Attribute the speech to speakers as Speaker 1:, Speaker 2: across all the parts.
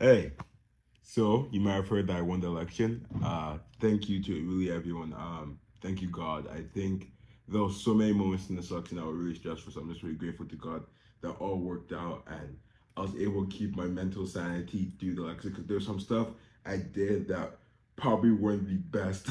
Speaker 1: Hey, so you might have heard that I won the election. Thank you to really everyone. Thank you, God. I think there were so many moments in this election that were really stressful. So I'm just really grateful to God that all worked out and I was able to keep my mental sanity through the election because there's some stuff I did that probably weren't the best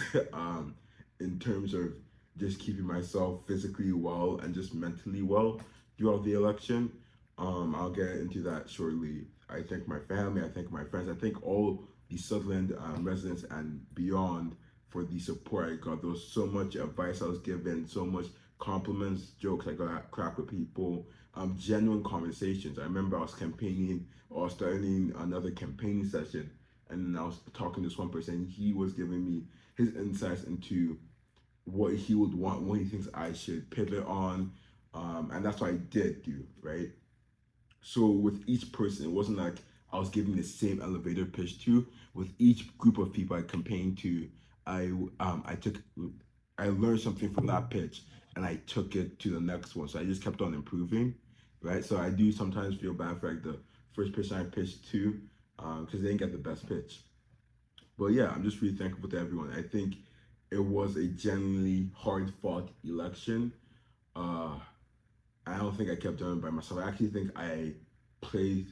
Speaker 1: in terms of just keeping myself physically well and just mentally well throughout the election. I'll get into that shortly. I thank my family, I thank my friends, I thank all the Sutherland residents and beyond for the support I got. There was so much advice I was given, so much compliments, jokes I got crack with people, genuine conversations. I remember I was campaigning or starting another campaigning session, and I was talking to this one person. He was giving me his insights into what he would want, what he thinks I should pivot on, and that's what I did do, right? So with each person, it wasn't like I was giving the same elevator pitch to. With each group of people I campaigned to, I I took I learned something from that pitch and I took it to the next one. So I just kept on improving, right? So I do sometimes feel bad for like the first person I pitched to, because they didn't get the best pitch. But yeah, I'm just really thankful to everyone. I think it was a genuinely hard fought election. Uh, I don't think I kept doing it by myself. I actually think I played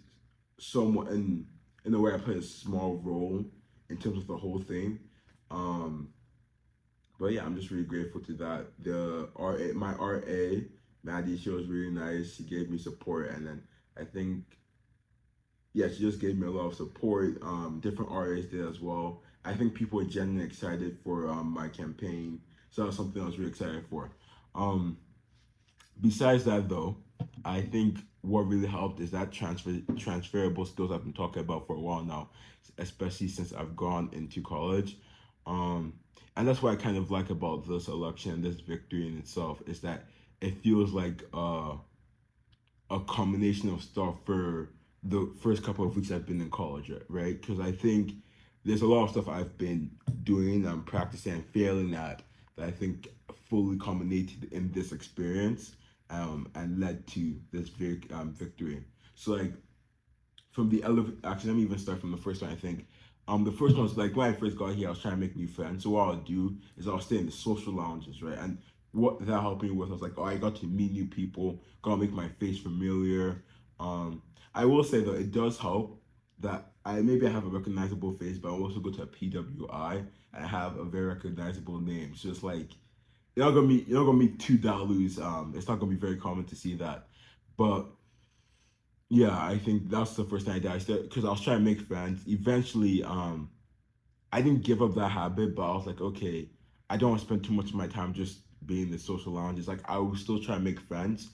Speaker 1: somewhat in a way I played a small role in terms of the whole thing. Um, but yeah, I'm just really grateful to that. The RA, my RA, Maddie, she was really nice. She gave me support, and then I think yeah, she just gave me a lot of support. Different RAs did as well. I think people were genuinely excited for my campaign, so that was something I was really excited for. Um, Besides that, though, I think what really helped is that transferable skills I've been talking about for a while now, especially since I've gone into college. Um, and that's what I kind of like about this election, this victory in itself, is that it feels like a combination of stuff for the first couple of weeks I've been in college, right? Because I think there's a lot of stuff I've been doing and practicing and failing at that I think fully culminated in this experience, and led to this victory. So like from the actually let me even start from the first one. I think the first one was like when I first got here, I was trying to make new friends. So what I'll do is I'll stay in the social lounges, right? And what that helped me with, I was like, oh, I got to meet new people, got to make my face familiar. I will say though, it does help that I have a recognizable face, but I also go to a PWI and I have a very recognizable name. So it's like you're not gonna meet two Dalus. It's not gonna be very common to see that, but yeah, I think that's the first thing I did. I started because I was trying to make friends. Eventually, I didn't give up that habit, but I was like, okay, I don't want to spend too much of my time just being in the social lounges. Like, I will still try to make friends,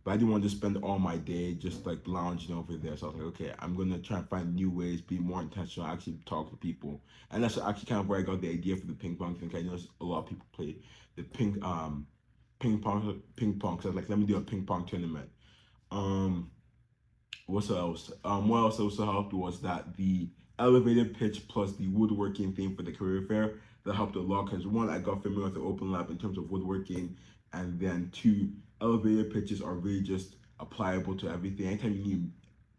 Speaker 1: but I didn't want to spend all my day just like lounging over there. So I was like, okay, I'm gonna try and find new ways, be more intentional, actually talk to people, and that's actually kind of where I got the idea for the ping pong thing. I know a lot of people play the ping pong. So I was like, let me do a ping pong tournament. Um, what else? What else also helped was that the elevated pitch plus the woodworking theme for the career fair that helped a lot because one, I got familiar with the open lab in terms of woodworking, and then two, elevated pitches are really just applicable to everything. Anytime you need to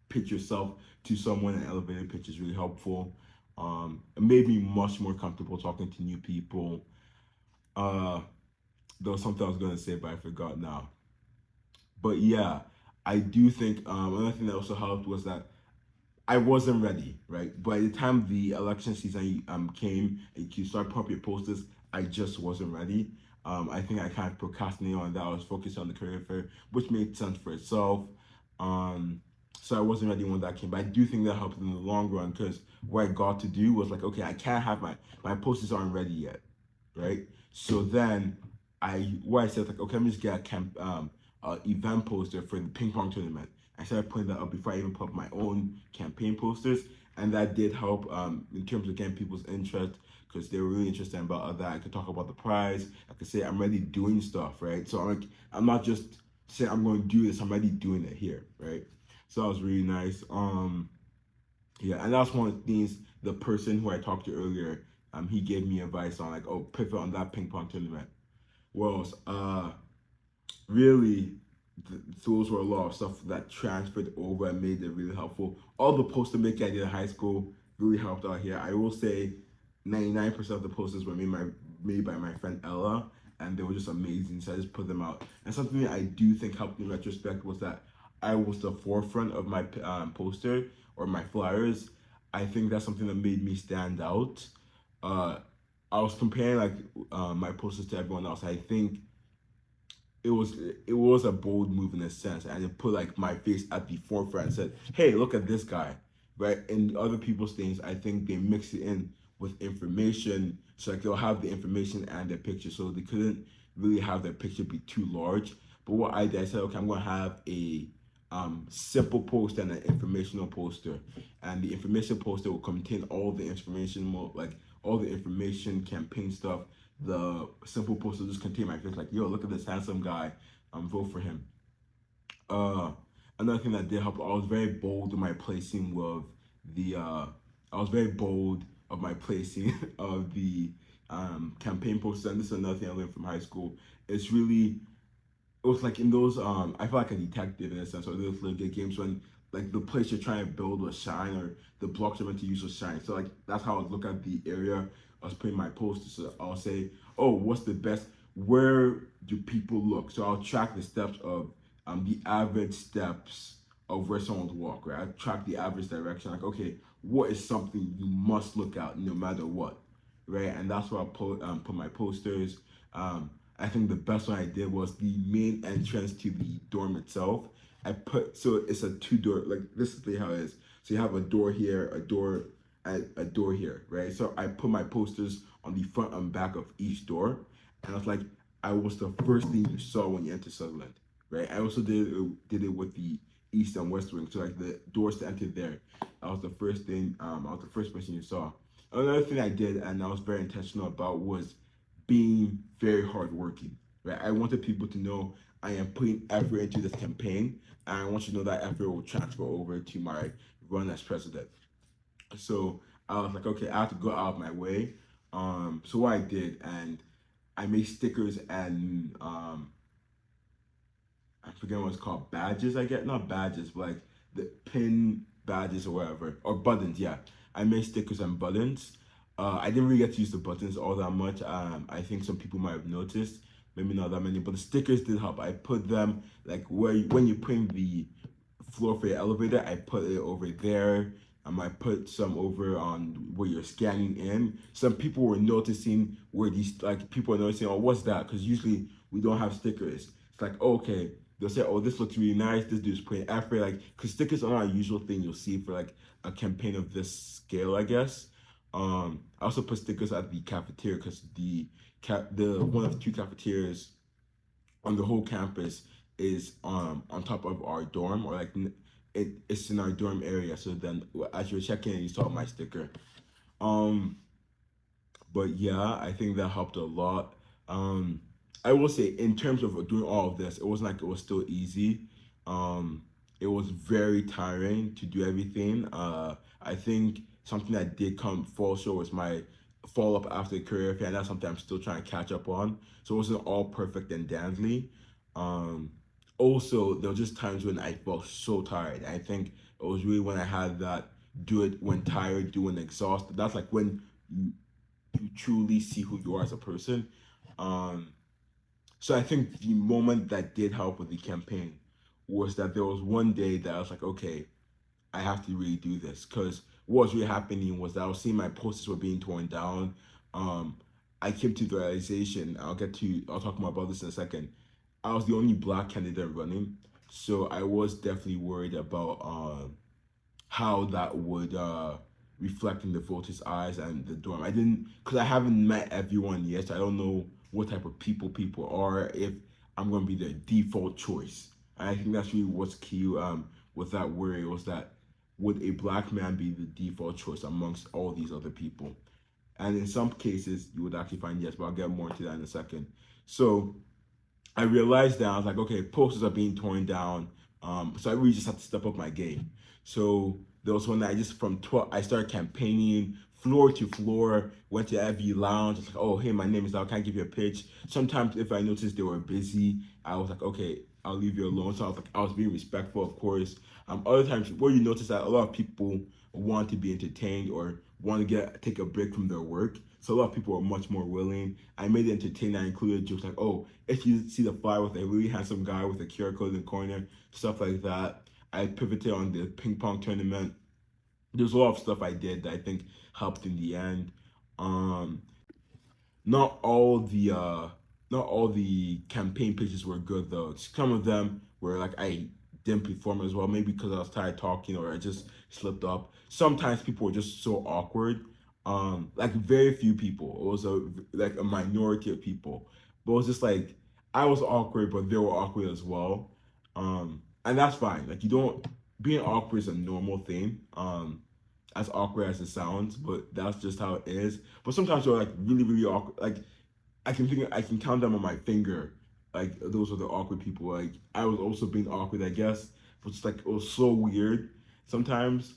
Speaker 1: pitch yourself to someone, an elevated pitch is really helpful. It made me much more comfortable talking to new people. Uh, there was something I was gonna say, but I forgot now. But yeah, I do think another thing that also helped was that I wasn't ready, right? By the time the election season came and you start pumping posters, I just wasn't ready. I think I kind of procrastinated on that. I was focused on the career fair, which made sense for itself. Um, so I wasn't ready when that came. But I do think that helped in the long run because what I got to do was like, okay, I can't have my posters aren't ready yet, right? So then I said like, okay, let me just get a event poster for the ping pong tournament. I started putting that up before I even put up my own campaign posters, and that did help in terms of getting people's interest because they were really interested about that. I could talk about the prize. I could say I'm already doing stuff, right? So I'm not just saying I'm going to do this. I'm already doing it here, right? So that was really nice. Yeah, and that's one of the things the person who I talked to earlier, he gave me advice on like, oh, pivot on that ping pong tournament. Well, really. those were a lot of stuff that transferred over and made it really helpful. All the poster making I did in high school really helped out here. I will say 99% of the posters were made by my friend Ella, and they were just amazing. So I just put them out. And something that I do think helped in retrospect was that I was the forefront of my poster or my flyers. I think that's something that made me stand out. Uh, I was comparing like my posters to everyone else. I think it was it was a bold move in a sense, and it put like my face at the forefront and said, "Hey, look at this guy." Right? And other people's things, I think they mix it in with information, so like they'll have the information and their picture, so they couldn't really have their picture be too large. But what I did, I said, okay, I'm gonna have a simple poster and an informational poster, and the information poster will contain all the information, like all the information, campaign stuff. The simple poster just contain my face, like, yo, look at this handsome guy, vote for him. Uh, Another thing that did help, I was very bold in my placing of the. I was very bold of my placing of the campaign poster, and this is another thing I learned from high school. It's really it was like in those I feel like a detective in a sense, or those little good games when like the place you're trying to build was shine or the blocks you're meant to use was shine. So like that's how I would look at the area I was putting my posters. So I'll say, oh, what's the best? Where do people look? So I'll track the steps of the average steps of where someone would walk. Right, I track the average direction. Like, okay, what is something you must look at no matter what, right? And that's where I put my posters. I think the best one I did was the main entrance to the dorm itself. I put so it's a two door, like this is how it is. So you have a door here, a door here, right? So I put my posters on the front and back of each door, and I was like, I was the first thing you saw when you enter Sutherland, right? I also did it with the east and west wing, so like the doors to enter there. That was the first thing. I was the first person you saw. Another thing I did, and I was very intentional about, was being very hardworking. Right, I wanted people to know I am putting effort into this campaign, and I want you to know that effort will transfer over to my run as president. So I was like, okay, I have to go out of my way. So what I did, and I made stickers and I forget what it's called, badges. I get not badges, but like the pin badges or whatever, or buttons. Yeah, I made stickers and buttons. I didn't really get to use the buttons all that much. I think some people might have noticed, maybe not that many, but the stickers did help. I put them like when you put in the floor for your elevator, I put it over there. I put some over on where you're scanning in. Some people were noticing where these, like, people are noticing, oh, what's that? Because usually we don't have stickers. It's like, oh, okay, they'll say, oh, this looks really nice. This dude's putting effort. Like, because stickers are not a usual thing you'll see for like a campaign of this scale, I guess. I also put stickers at the cafeteria because the one of two cafeterias on the whole campus is on top of our dorm, or like it's in our dorm area. So then as you're checking in, you saw my sticker. Um, but yeah, I think that helped a lot. Um, I will say in terms of doing all of this, it wasn't like it was still easy. It was very tiring to do everything. I think something that did come fall short was my fall up after the career fair, and that's something I'm still trying to catch up on. So it wasn't all perfect and dandy. Um, Also, there were just times when I felt so tired. I think it was really when I had that do it when tired, do when exhausted. That's like when you you truly see who you are as a person. Um, so I think the moment that did help with the campaign was that there was one day that I was like, okay, I have to really do this, because what was really happening was that I was seeing my posters were being torn down. Um, I came to the realization. I'll talk more about this in a second. I was the only black candidate running, so I was definitely worried about how that would reflect in the voters' eyes and the dorm. I didn't, because I haven't met everyone yet. So I don't know what type of people are, if I'm going to be the default choice. And I think that's really what's key with that worry, was that would a black man be the default choice amongst all these other people? And in some cases, you would actually find yes, but I'll get more into that in a second. So I realized that I was like, okay, posters are being torn down. So I really just had to step up my game. So there was one night, I just from 12, I started campaigning floor to floor, went to every lounge. It's like, oh, hey, my name is Al, can I give you a pitch? Sometimes if I noticed they were busy, I was like, okay, I'll leave you alone. So I was being respectful, of course. Other times where you notice that a lot of people want to be entertained or want to take a break from their work. So a lot of people are much more willing. I made it entertaining. I included jokes like, oh, if you see the flyer with a really handsome guy with a QR code in the corner, stuff like that. I pivoted on the ping pong tournament. There's a lot of stuff I did that I think helped in the end. Um, not all the not all the campaign pitches were good though. Some of them were like I didn't perform as well, maybe because I was tired talking or I just slipped up. Sometimes people were just so awkward. Like very few people. It was a minority of people. But it was just like I was awkward, but they were awkward as well. And that's fine. Like you don't being awkward is a normal thing. As awkward as it sounds, but that's just how it is. But sometimes they're like really, really awkward. Like I can count them on my finger. Like those are the awkward people. Like I was also being awkward, I guess. But it's like it was so weird sometimes.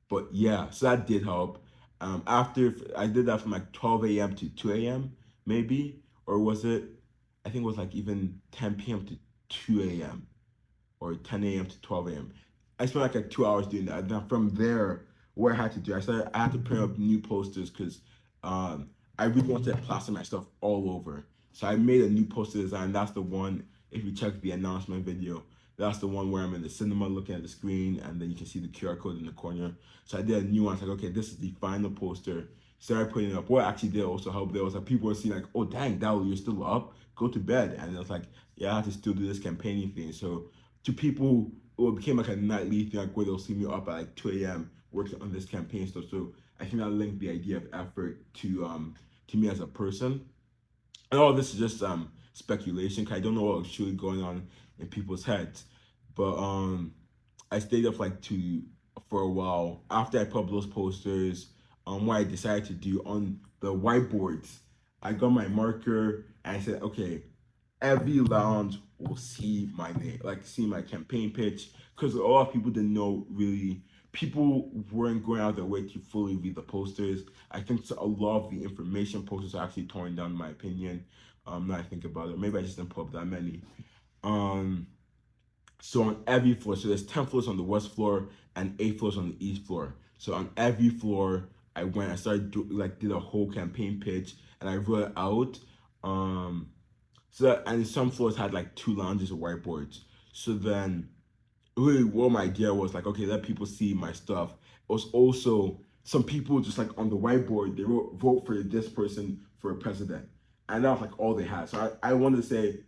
Speaker 1: But yeah, so that did help. After I did that from like 12 a.m. to 2 a.m. maybe, or was it? I think it was like even 10 p.m. to 2 a.m. or 10 a.m. to 12 a.m. I spent like 2 hours doing that. Now from there, what I had to do, I had to print up new posters because I really wanted to plaster my stuff all over. So I made a new poster design. That's the one. If you check the announcement video, that's the one where I'm in the cinema looking at the screen, and then you can see the QR code in the corner. So I did a new one. It's like, okay, this is the final poster. Started putting it up. What actually did also help there was like people were seeing like, oh dang, Dal, you're still up. Go to bed. And it was like, yeah, I have to still do this campaigning thing. So to people, it became like a nightly thing, like where they'll see me up at like 2 a.m. working on this campaign stuff. So I think that linked the idea of effort to me as a person. And all this is just speculation. 'Cause I don't know what was truly going on in people's heads. But I stayed up like two for a while after I put up those posters. What I decided to do on the whiteboards, I got my marker and I said, okay, every lounge will see my name, like see my campaign pitch, because a lot of people didn't know really. People weren't going out their way to fully read the posters. I think so a lot of the information posters are actually torn down, in my opinion. Now I think about it, maybe I just didn't put up that many. Um, so on every floor, so there's 10 floors on the west floor and 8 floors on the east floor. So on every floor, I started did a whole campaign pitch and I wrote it out. Um, and some floors had like two lounges or whiteboards. So then really what my idea was like, okay, let people see my stuff. It was also some people just like on the whiteboard, they wrote vote for this person for a president. And that was like all they had. So I wanted to say,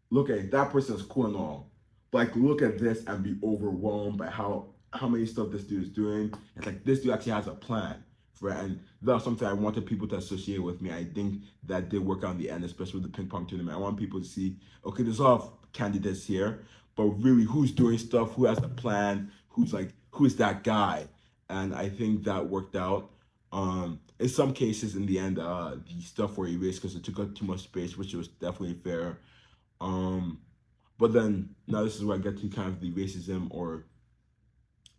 Speaker 1: look at that person is cool and all. But like look at this and be overwhelmed by how many stuff this dude is doing. It's like this dude actually has a plan. Right, and that was something I wanted people to associate with me. I think that did work out in the end, especially with the ping pong tournament. I want people to see, okay, there's a lot of candidates here, but really who's doing stuff, who has a plan, who's that guy. And I think that worked out. In some cases, in the end, the stuff were erased because it took up too much space, which was definitely fair. Um, but then now this is where I get to kind of the racism or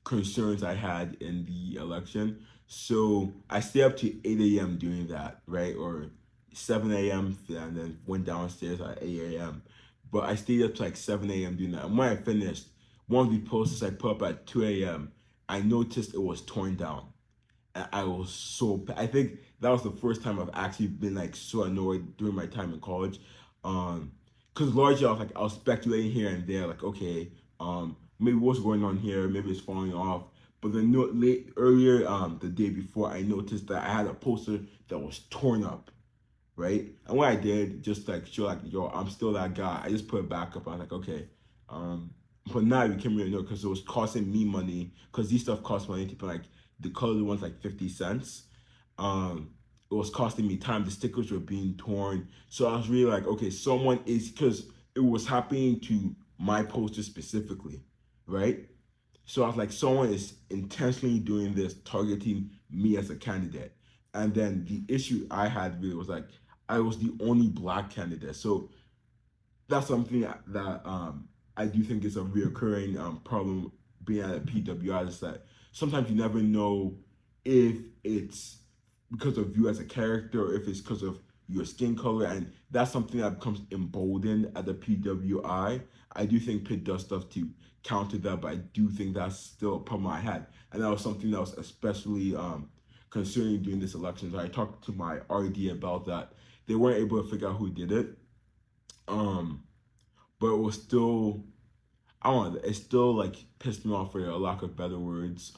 Speaker 1: concerns I had in the election. So I stayed up to 8 a.m. doing that, right? Or 7 a.m. and then went downstairs at 8 a.m. But I stayed up to like 7 a.m. doing that. And when I finished, one of the posters I put up at 2 a.m., I noticed it was torn down. And I was I think that was the first time I've actually been like so annoyed during my time in college. Because largely I was speculating here and there, like, okay, maybe what's going on here, maybe it's falling off. But then earlier the day before, I noticed that I had a poster that was torn up, right? And what I did, just like show like, yo, I'm still that guy. I just put it back up. I was like, okay. But now it became really annoying because it was costing me money. Because these stuff cost money to put like the colored ones like 50 cents. It was costing me time. The stickers were being torn. So I was really like, okay, someone is, because it was happening to my poster specifically, right? So I was like, someone is intentionally doing this, targeting me as a candidate. And then the issue I had really was like, I was the only black candidate. So that's something that I do think is a reoccurring problem being at a PWI is that sometimes you never know if it's because of you as a character or if it's because of your skin color, and that's something that becomes emboldened at the PWI. I do think Pitt does stuff to counter that, but I do think that's still a problem I had, and that was something that was especially concerning during this election. So I talked to my RD about that. They weren't able to figure out who did it, um, but it was still, I don't know, it still like pissed me off for a lack of better words.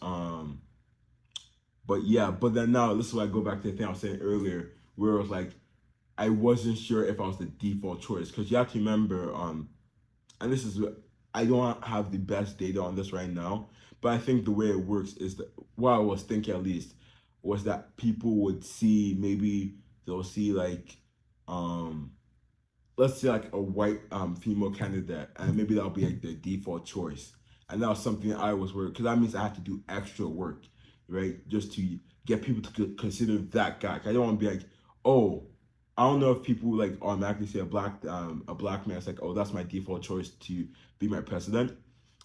Speaker 1: But yeah, but then now this is why I go back to the thing I was saying earlier, where it was like I wasn't sure if I was the default choice, because you have to remember, and this is, I don't have the best data on this right now, but I think the way it works is that what I was thinking at least was that people would see, maybe they'll see like um let's say like a white female candidate, and maybe that'll be like the default choice, and that was something I was worried, because that means I have to do extra work, right, just to get people to consider that guy. I don't want to be like, oh, I don't know if people like automatically say a black man is like, oh, that's my default choice to be my president.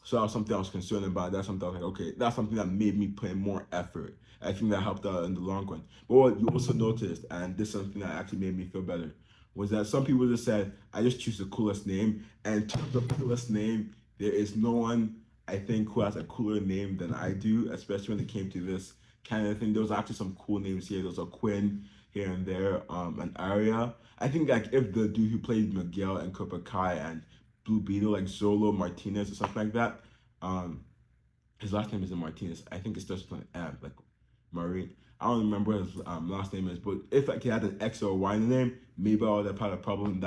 Speaker 1: So that was something I was concerned about. That's something I was like, okay, that's something that made me put in more effort. I think that helped out in the long run. But what you also noticed, and this is something that actually made me feel better, was that some people just said, I just choose the coolest name. And to the coolest name, there is no one, I think, who has a cooler name than I do, especially when it came to this kind of thing. There was actually some cool names here. There was a Quinn here and there, an Arya. I think like if the dude who played Miguel and Cobra Kai and Blue Beetle, like Zolo Martinez or something like that, um, his last name isn't Martinez. I think it starts with an M, like Marie. I don't remember what his last name is, but if like he had an X or a Y in the name, maybe I would have had a problem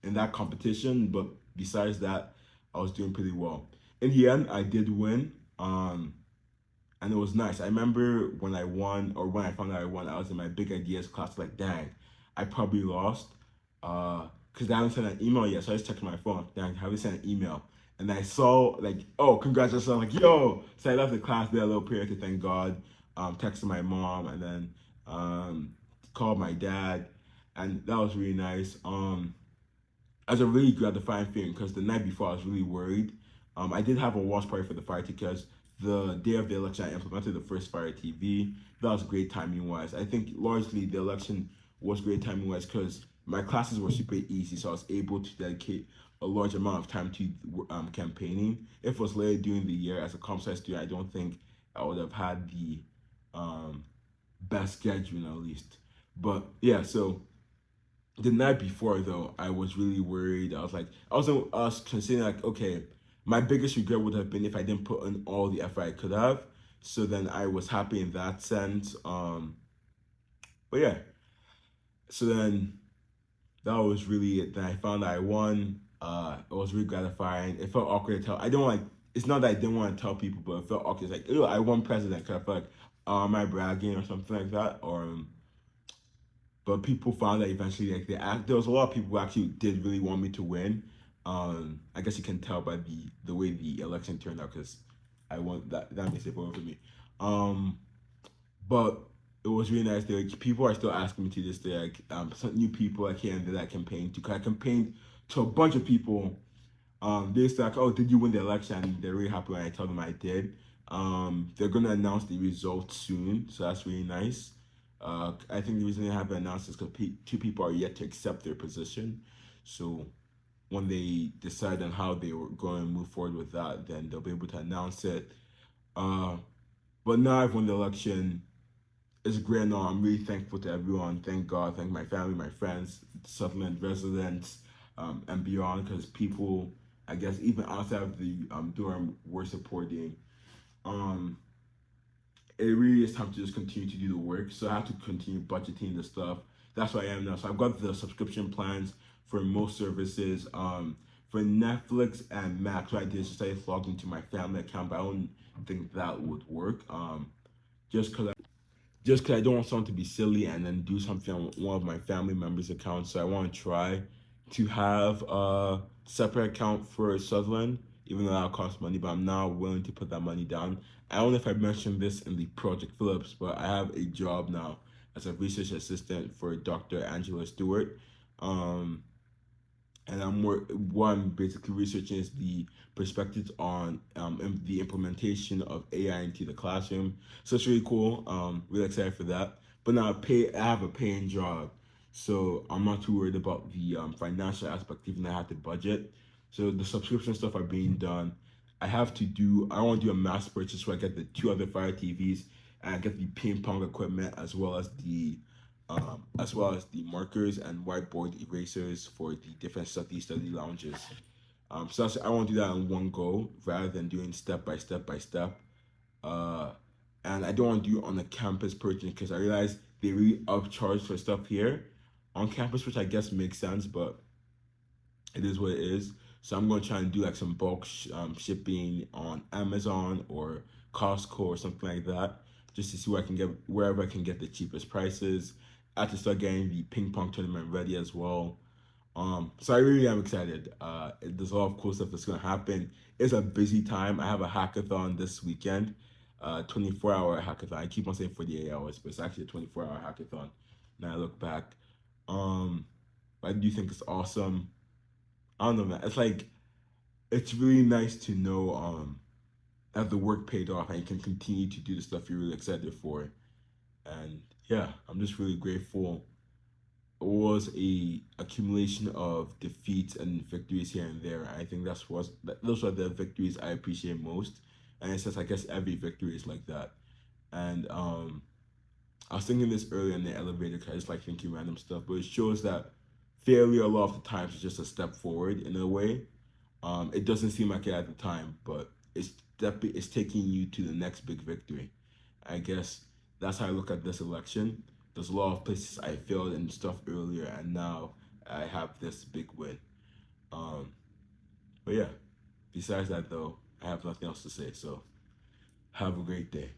Speaker 1: in that competition. But besides that, I was doing pretty well. In the end, I did win, and it was nice. I remember when I won, or when I found out I won, I was in my big ideas class. Like, dang, I probably lost, because they haven't sent an email yet. So I just checked my phone. Dang, I haven't sent an email. And I saw like, oh, congratulations! I'm like, yo. So I left the class, did a little prayer to thank God, texted my mom, and then called my dad, and that was really nice. As a really gratifying feeling, because the night before I was really worried. I did have a watch party for the Fire TV, because the day of the election I implemented the first Fire TV. That was great timing wise. I think largely the election was great timing wise, because my classes were super easy, so I was able to dedicate a large amount of time to campaigning. If it was later during the year as a comp sci student, I don't think I would have had the um, best scheduling at least. But yeah, so the night before though, I was really worried. I was considering like, okay, my biggest regret would have been if I didn't put in all the effort I could have. So then I was happy in that sense. But yeah, so then that was really it. Then I found that I won. It was really gratifying. It felt awkward to tell. I don't like. It's not that I didn't want to tell people, but it felt awkward. It's like, ew, I won president. Cause I felt like, am I bragging or something like that? Or but people found that eventually, like there was a lot of people who actually did really want me to win. I guess you can tell by the way the election turned out, because I want that makes it over for me. Um, but it was really nice. Like, people are still asking me to this day, like some new people I can't did that campaign to. 'Cause I campaigned to a bunch of people. They say like, oh, did you win the election? And they're really happy when I tell them I did. They're gonna announce the results soon, so that's really nice. I think the reason they haven't announced is because two people are yet to accept their position. So when they decide on how they were going to move forward with that, then they'll be able to announce it. Uh, but now I've won the election. It's great now. I'm really thankful to everyone. Thank God. Thank my family, my friends, settlement residents, and beyond. Because people, I guess, even outside of the Durham, were supporting. Um, it really is time to just continue to do the work. So I have to continue budgeting the stuff. That's what I am now. So I've got the subscription plans for most services. For Netflix and Max, what I did is just I logged into my family account, but I don't think that would work. Just because I don't want someone to be silly and then do something on one of my family members' accounts. So I want to try to have a separate account for Sutherland, even though that costs money, but I'm now willing to put that money down. I don't know if I mentioned this in the Project Phillips, but I have a job now as a research assistant for Dr. Angela Stewart. Um, and what I'm basically researching is the perspectives on the implementation of AI into the classroom. So it's really cool. Really excited for that. But now I have a paying job, So I'm not too worried about the financial aspect, even though I have to budget. So the subscription stuff are being done. I want to do a mass purchase where I get the two other Fire TVs and I get the ping pong equipment as well as the markers and whiteboard erasers for the different study lounges. I want to do that in one go rather than doing step by step by step. Uh, and I don't want to do it on a campus purchase because I realize they really upcharge for stuff here on campus, which I guess makes sense, but it is what it is. So I'm going to try and do like some bulk shipping on Amazon or Costco or something like that, just to see where I can get wherever I can get the cheapest prices. I have to start getting the ping pong tournament ready as well. So I really am excited. There's a lot of cool stuff that's gonna happen. It's a busy time. I have a hackathon this weekend, 24-hour hackathon. I keep on saying 48 hours, but it's actually a 24-hour hackathon. Now I look back. Um, I do think it's awesome. I don't know, man. It's really nice to know that the work paid off and you can continue to do the stuff you're really excited for. And yeah, I'm just really grateful. It was a accumulation of defeats and victories here and there. I think those are the victories I appreciate most. And it's just I guess every victory is like that. And I was thinking this earlier in the elevator because I just like thinking random stuff, but it shows that failure a lot of the times is just a step forward in a way. It doesn't seem like it at the time, but it's taking you to the next big victory. I guess that's how I look at this election. There's a lot of places I failed and stuff earlier, and now I have this big win. Um, but yeah, besides that though, I have nothing else to say. So have a great day.